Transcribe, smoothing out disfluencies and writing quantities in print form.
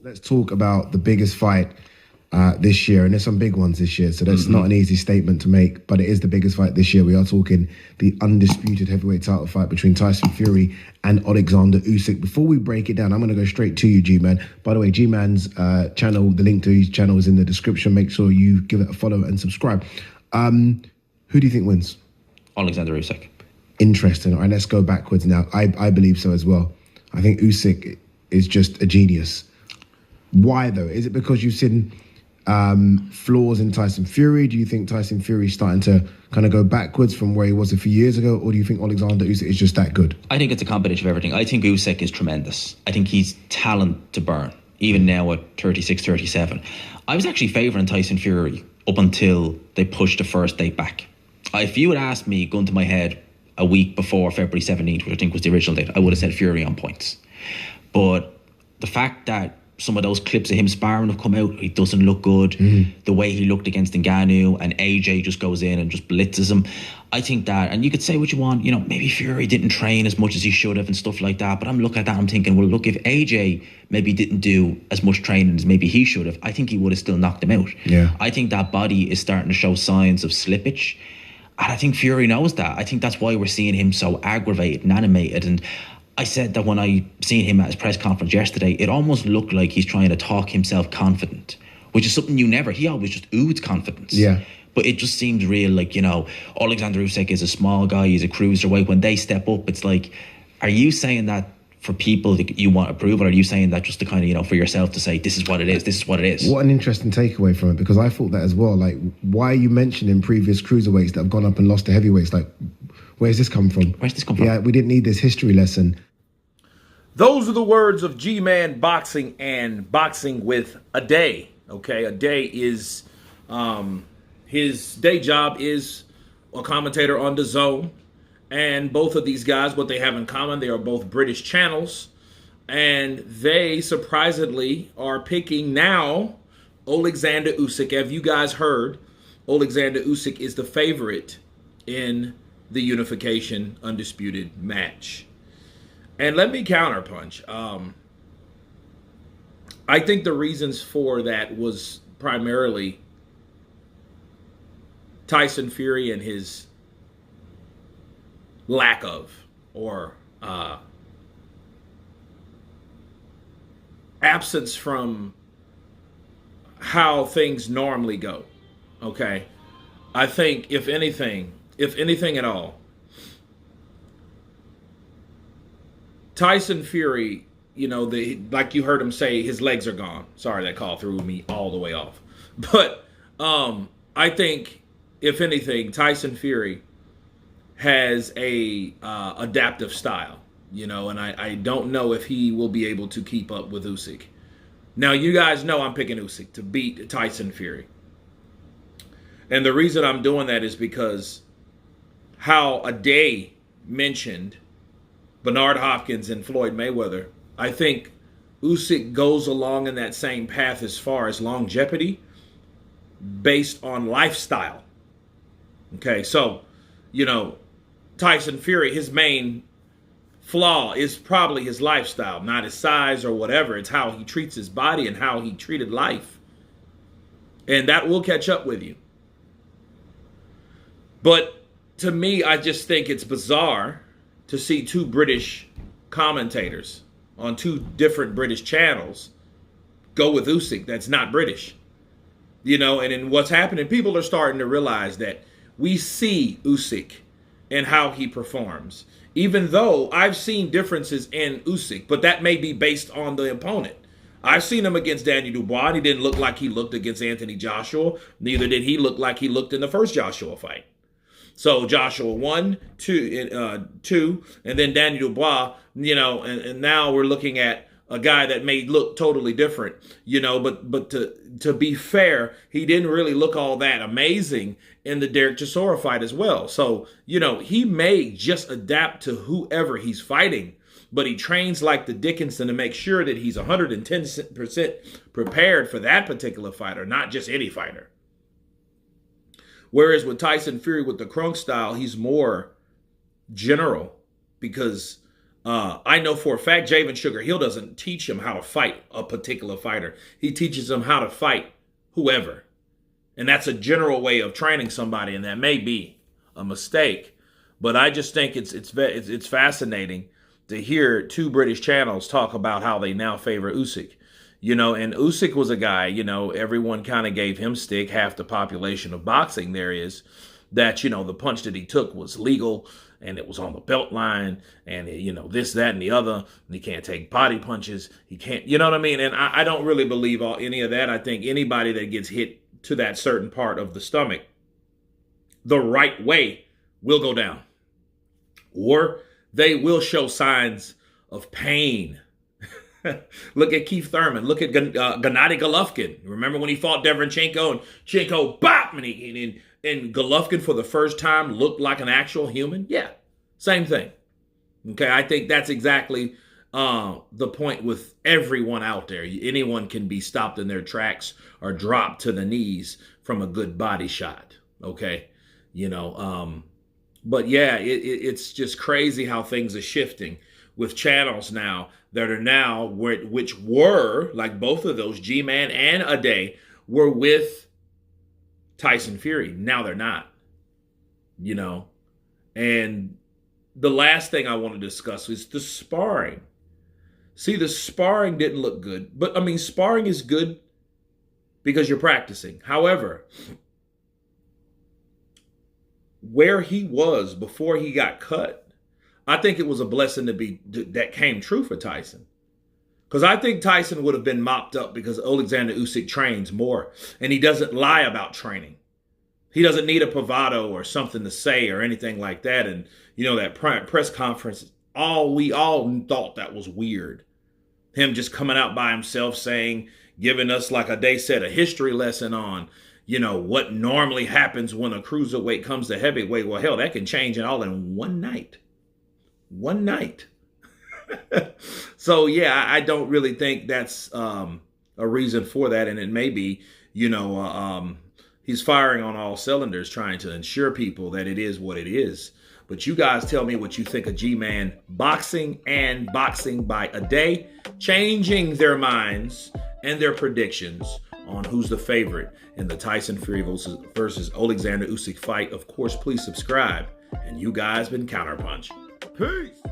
Let's talk about the biggest fight this year, and there's some big ones this year, so that's not an easy statement to make, but it is the biggest fight this year. We are talking the undisputed heavyweight title fight between Tyson Fury and Oleksandr Usyk. Before we break it down, I'm going to go straight to you, G-Man. By the way, G-Man's channel, the link to his channel is in the description. Make sure you give it a follow and subscribe. Who do you think wins? Oleksandr Usyk. Interesting. All right, let's go backwards now. I believe so as well. I think Usyk is just a genius. Why, though? Is it because you've seen flaws in Tyson Fury? Do you think Tyson Fury is starting to kind of go backwards from where he was a few years ago? Or do you think Oleksandr Usyk is just that good? I think it's a combination of everything. I think Usyk is tremendous. I think he's talent to burn, even now at 36, 37. I was actually favouring Tyson Fury up until they pushed the first date back. If you had asked me, gun to my head, a week before February 17th, which I think was the original date, I would have said Fury on points. But the fact that some of those clips of him sparring have come out, he doesn't look good. The way he looked against Ngannou, and AJ just goes in and just blitzes him. I think that, and you could say what you want, you know, maybe Fury didn't train as much as he should have and stuff like that, but I'm looking at that, I'm thinking, well, look, if AJ maybe didn't do as much training as maybe he should have, I think he would have still knocked him out. Yeah. I think that body is starting to show signs of slippage. And I think Fury knows that. I think that's why we're seeing him so aggravated and animated. And I said that when I seen him at his press conference yesterday, it almost looked like he's trying to talk himself confident, which is something he always just oozed confidence. Yeah. But it just seems real, like, you know, Oleksandr Usyk is a small guy, he's a cruiserweight. When they step up, it's like, are you saying that for people that you want approval, or are you saying that just to kind of, you know, for yourself to say, this is what it is, this is what it is? What an interesting takeaway from it, because I thought that as well. Like, why are you mentioning previous cruiserweights that have gone up and lost to heavyweights? Like, where's this come from? Where's this come from? Yeah, we didn't need this history lesson. Those are the words of G-Man Boxing and Boxing with a Day. Okay, a day is, his day job is a commentator on the Zone. And both of these guys, what they have in common, they are both British channels. And they surprisingly are picking now Oleksandr Usyk. Have you guys heard? Oleksandr Usyk is the favorite in the unification undisputed match. And let me counterpunch. I think the reasons for that was primarily Tyson Fury and his lack of, or absence from how things normally go. Okay, I think if anything at all, Tyson Fury, you know, like you heard him say, his legs are gone. Sorry, that call threw me all the way off. But I think if anything, Tyson Fury has a adaptive style, you know, and I don't know if he will be able to keep up with Usyk. Now, you guys know I'm picking Usyk to beat Tyson Fury. And the reason I'm doing that is because how a day mentioned Bernard Hopkins and Floyd Mayweather, I think Usyk goes along in that same path as far as longevity based on lifestyle. Okay, so, you know, Tyson Fury, his main flaw is probably his lifestyle, not his size or whatever. It's how he treats his body and how he treated life. And that will catch up with you. But to me, I just think it's bizarre to see two British commentators on two different British channels go with Usyk that's not British. You know, and in what's happening, people are starting to realize that we see Usyk and how he performs. Even though I've seen differences in Usyk, but that may be based on the opponent. I've seen him against Daniel Dubois, and he didn't look like he looked against Anthony Joshua. Neither did he look like he looked in the first Joshua fight. So Joshua 1, 2, and then Daniel Dubois, you know, and now we're looking at a guy that may look totally different, you know, but to be fair, he didn't really look all that amazing in the Derek Chisora fight as well. So, you know, he may just adapt to whoever he's fighting, but he trains like the Dickinson to make sure that he's 110% prepared for that particular fighter, not just any fighter. Whereas with Tyson Fury, with the Crunk style, he's more general because I know for a fact Javen Sugar Hill doesn't teach him how to fight a particular fighter. He teaches him how to fight whoever. And that's a general way of training somebody, and that may be a mistake. But I just think it's fascinating to hear two British channels talk about how they now favor Usyk. You know, and Usyk was a guy, you know, everyone kind of gave him stick, half the population of boxing there is, that, you know, the punch that he took was legal and it was on the belt line and, you know, this, that, and the other. And he can't take body punches. He can't, you know what I mean? And I don't really believe any of that. I think anybody that gets hit to that certain part of the stomach the right way will go down. Or they will show signs of pain. Look at Keith Thurman. Look at Gennady Golovkin. Remember when he fought Derevyanchenko and Chenko, bop, and Golovkin for the first time looked like an actual human? Yeah, same thing. Okay, I think that's exactly the point with everyone out there. Anyone can be stopped in their tracks or dropped to the knees from a good body shot. Okay, you know, but yeah, it's just crazy how things are shifting with channels now that are now, which were, like both of those, G-Man and A Day, were with Tyson Fury. Now they're not, you know. And the last thing I want to discuss is the sparring. See, the sparring didn't look good. But, I mean, sparring is good because you're practicing. However, where he was before he got cut, I think it was a blessing that came true for Tyson. Because I think Tyson would have been mopped up because Oleksandr Usyk trains more. And he doesn't lie about training. He doesn't need a bravado or something to say or anything like that. And, you know, that press conference, we all thought that was weird. Him just coming out by himself saying, giving us, like A Day said, a history lesson on, you know, what normally happens when a cruiserweight comes to heavyweight. Well, hell, that can change it all in one night. One night. So, yeah, I don't really think that's a reason for that. And it may be, you know, he's firing on all cylinders trying to ensure people that it is what it is. But you guys tell me what you think of G-Man boxing and boxing by A Day, changing their minds and their predictions on who's the favorite in the Tyson Fury versus Oleksandr Usyk fight. Of course, please subscribe. And you guys been Counterpunch. Peace.